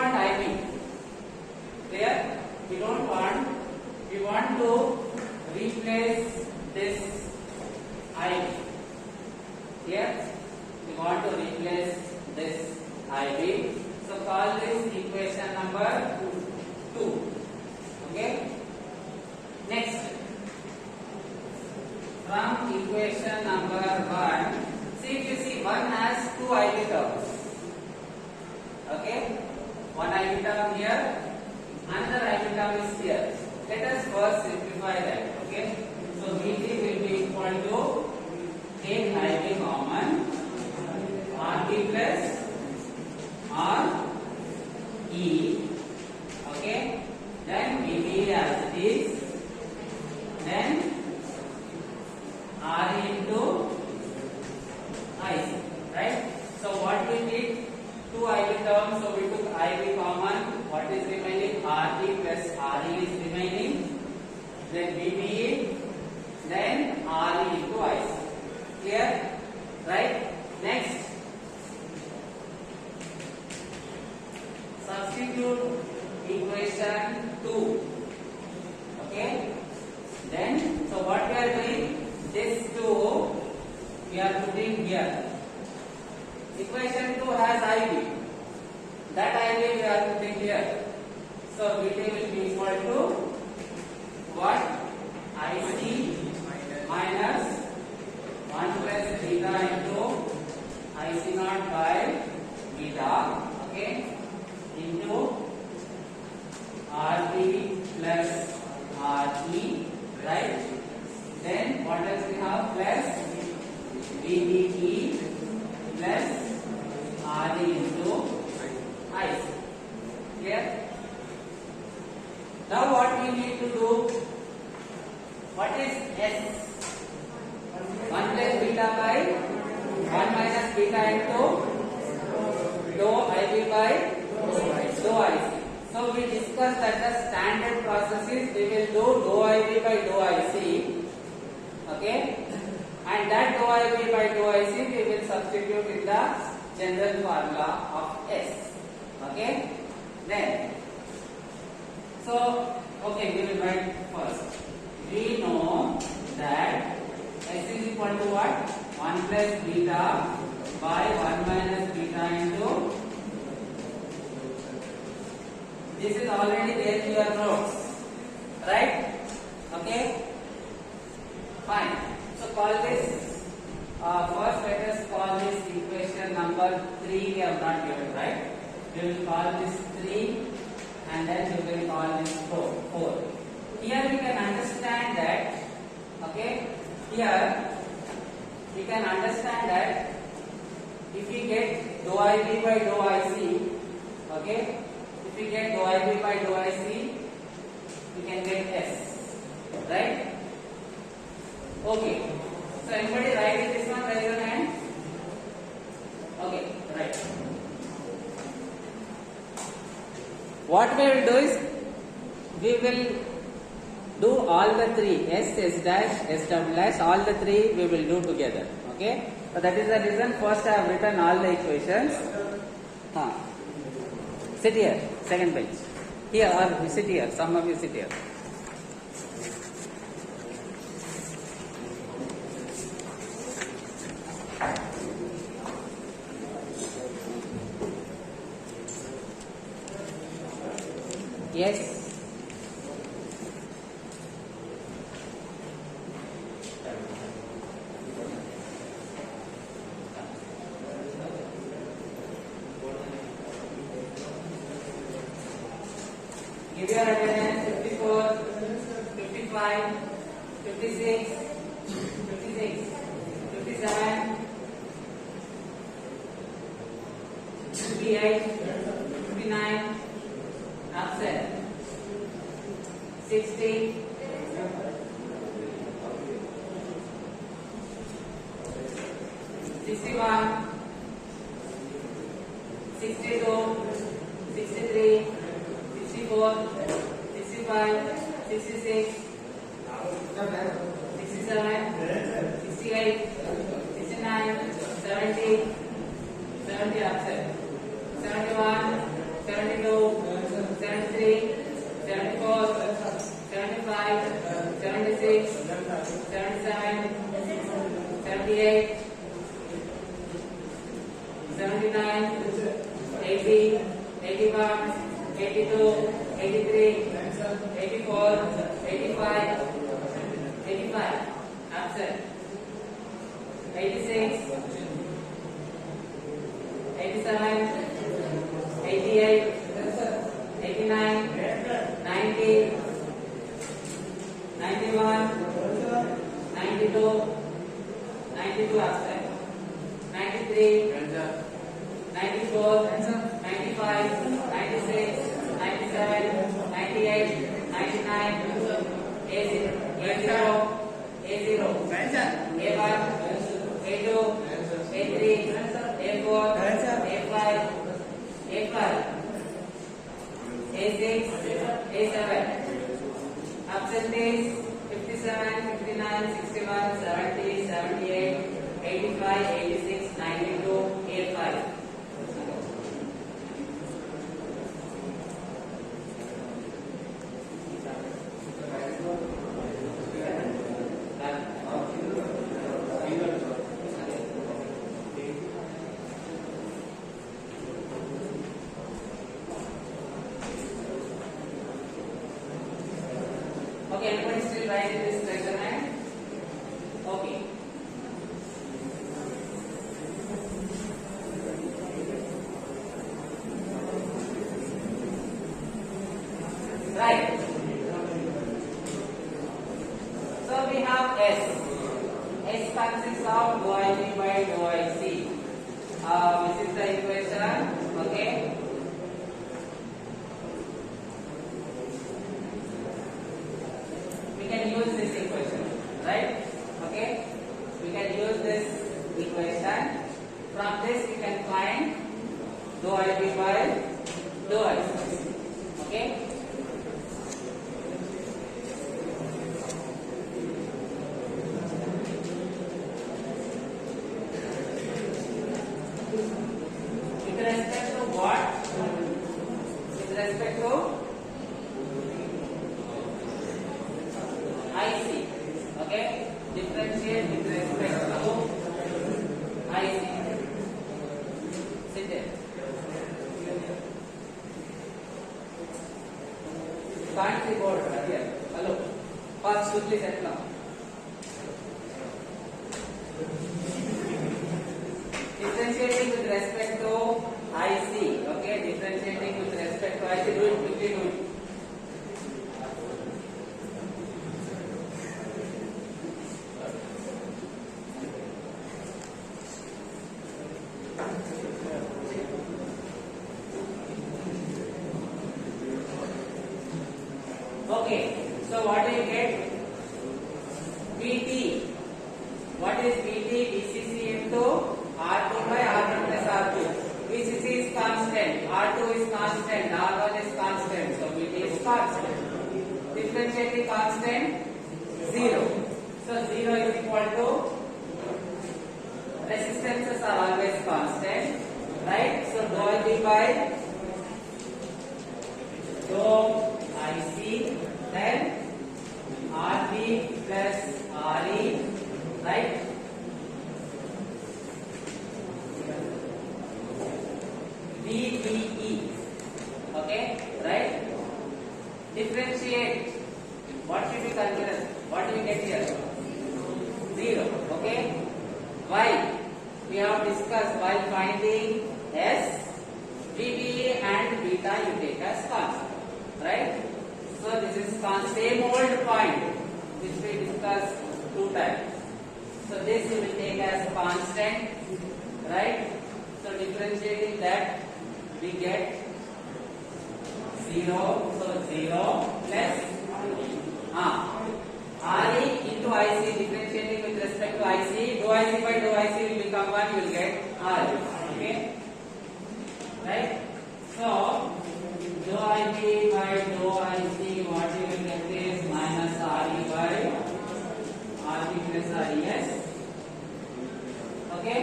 want IB. Clear? We don't want. We want to replace this IB. Clear? We want to replace this IB. So call this equation number 2. Okay? Next, from equation number 1, see if you see 1 has 2 IB terms. Okay? One IB term here, another IB term is here. Let us first simplify that. Okay? So VT will be equal to take IB common, RB plus RE. Okay? Then VB as it is. Then R into IC. Right? So what we did? 2 IB terms, so we took IB common. What is remaining? RD plus RE is remaining. Then VBE, then RE into IC. Clear? Right? Next, substitute equation 2. Okay? Then, so what we are doing? This 2 we are putting here. Equation 2 has IB. That IB we are putting here. So VT will be equal to what? IC minus 1 plus beta into IC naught by beta. Okay? Into RB plus RE. Right? Then what else we have? Plus VBE plus RE into IC. Clear? Now what we need to do? What is S? 1 plus beta by 1 minus beta into dou IB by dou IC. So we discussed that the standard process is we will do dou IB by dou IC. Okay? And that dou IB by dou IC we will substitute in the general formula of S. Okay? Then, so, okay, we will write first. We know that S is equal to what? 1 plus beta by 1 minus beta into. This is already there in your notes. Right? Okay? Fine. So call this. First, let us call this equation number 3. We have not given, right? We will call this 3 and then we will call this 4. Here we can understand that, okay? Here we can understand that if we get dou IB by dou IC, okay? If we get dou IB by dou IC, we can get S, right? Okay. So anybody write this one? Raise your hand. Okay, right. What we will do is we will do all the 3 S, S dash, S double dash, all the 3 we will do together. Okay. So that is the reason first I have written all the equations. Sit here, second bench. Here or sit here. Some of you sit here. Yes. Give your attendance 54, 55, 56, 56, 57, 58, 59, absent, 60, 61, 62, 63, 64, 65, 66, 67, 68, 69, 70, 70 absent, 71, 72, 73, 74, 75, 76, 77, 78, 79, 80, 81, 82, 83, 84, 85, 85, absent, 86, 87, 88, 89, 90, 91, 92, 92 absent, 93, 94, 95, 96, 97, 98, 99, A0, A0, A1, A2, A3, A4, A5, A5, A6, A7. Absentees 57, 59, 61, 70, 78, 85, 86, 92, A5. Okay, everybody still writing this experiment? Okay. Right. So we have S. S consists of dou I V by dou I C. This is the equation. Okay. We can use this equation, right? Okay. We can use this equation. From this we can find dou I V by dou I C. Okay. With respect to what? With respect to IC. Okay? Differentiate with respect to IC. Sit there. Can't see board here. Hello. First, quickly set now. Differentiating with respect to IC. Okay? Differentiating with respect to IC. Do it quickly. Do it. Okay, so what do you get? VT. What is VT? VCC into R2 by R1 plus R2. VCC is constant, R2 is constant, R1 is constant, so VT is constant. Differentiating constant 0. So 0 is equal to, resistances are always constant, right? So dou I V by dou IC, then RV plus RE, right? VBE, okay, right? Differentiate. What should we consider? What do we get here? 0, okay? Why? We have discussed while finding S, VBE and beta you take as constant, right? So this is same old point which we discussed 2 times. So this you will take as constant, right? So differentiating that we get 0. So 0 plus RE into IC, differentiating with respect to IC. Dou IC by dou IC will become 1. You will get RE. Okay, right? So dou IB by dou IC, what you will get is minus RE by RB plus RES. Okay,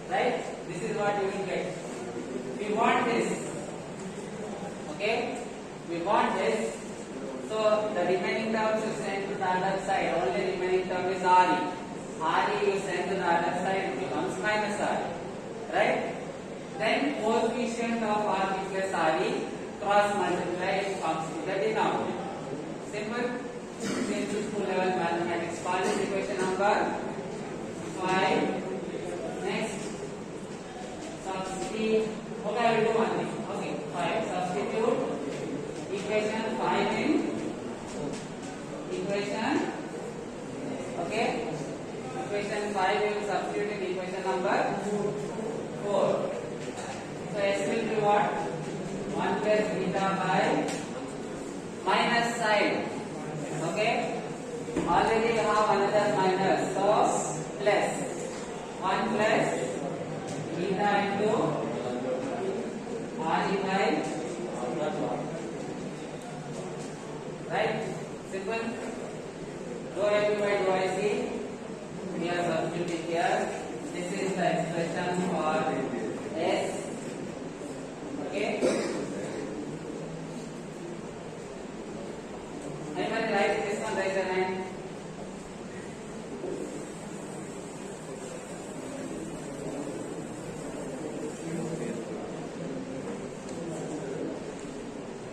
right? This is what you will get. We want this. Okay, we want this. So the remaining terms you send to the other side. Only remaining term is RE. RE you send to the other side, it becomes minus RE. Right? Then coefficient of RE plus RE cross multiply, it comes to the denominator. Simple. Since school level mathematics, call this equation number 5. Next, substitute. Okay, I will do one thing. Okay, 5. Substitute equation 5 in equation. Okay, equation 5 we will substitute in equation number 4. So S will be what? 1 plus beta by minus side. Okay, already you have another minus, so plus 1 plus beta into RE by, right? Simple. Dou IQ by dou IC. We are substituting here. This is the expression for S. Okay. Anybody write this one? Raise your hand.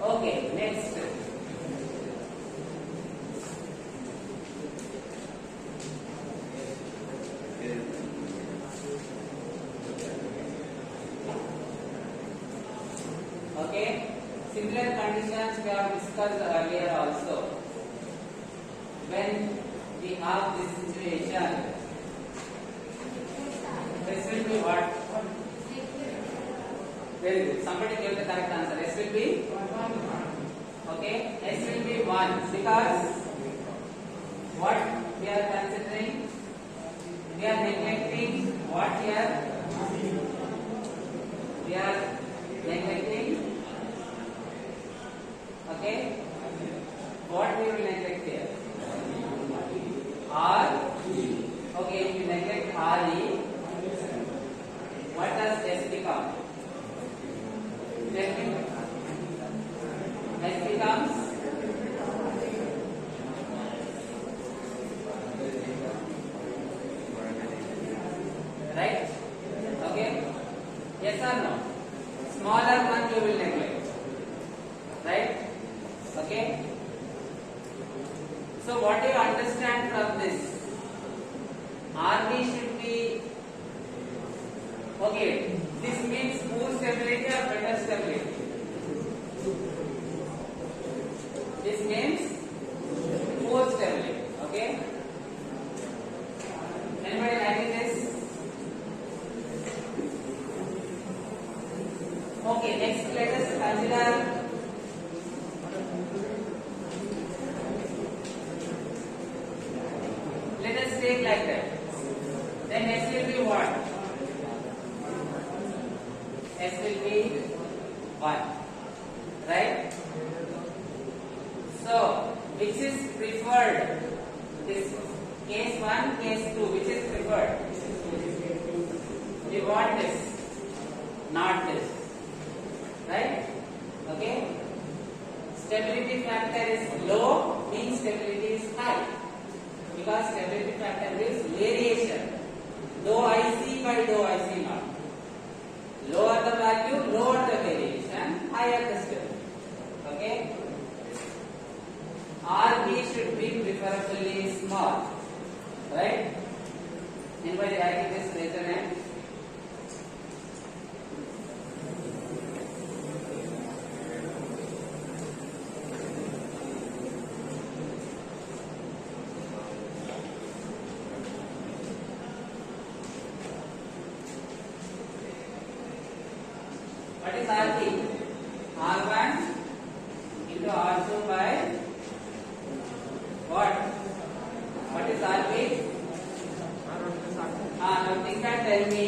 Okay, next. Okay, similar conditions we have discussed earlier also. When we have this situation, this will be what? Very good. Somebody give the correct answer. S will be? Okay, S will be 1 because what we are considering? We are neglecting what here? We are neglecting. Okay, what we will neglect here? R. Okay, if you neglect RE, what does S become? S becomes right? Okay, yes or no? Smaller one you will neglect, right? Okay. So what do you understand from this? RB should be, okay, this means poor stability or better stability? This means poor stability, okay? Anybody writing this? Okay, next let us consider take like that. Then S will be what? S will be 1. Right? So, which is preferred? This case 1, case 2, which is preferred? We want this, not this. Right? Okay? Stability factor is low, means stability is high. Because stability factor is variation. Dou IC by dou IC naught. Lower the value, lower the variation, higher the stability. Okay? RB should be preferably small. Right? Anybody writing this? Raise your hand. What is RB? R1 into R2 by what? What is RB? Now think and tell me.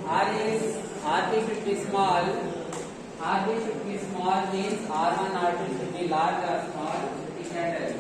RB should be small. RB should be small means R1, R2 should be large or small. Think and tell me.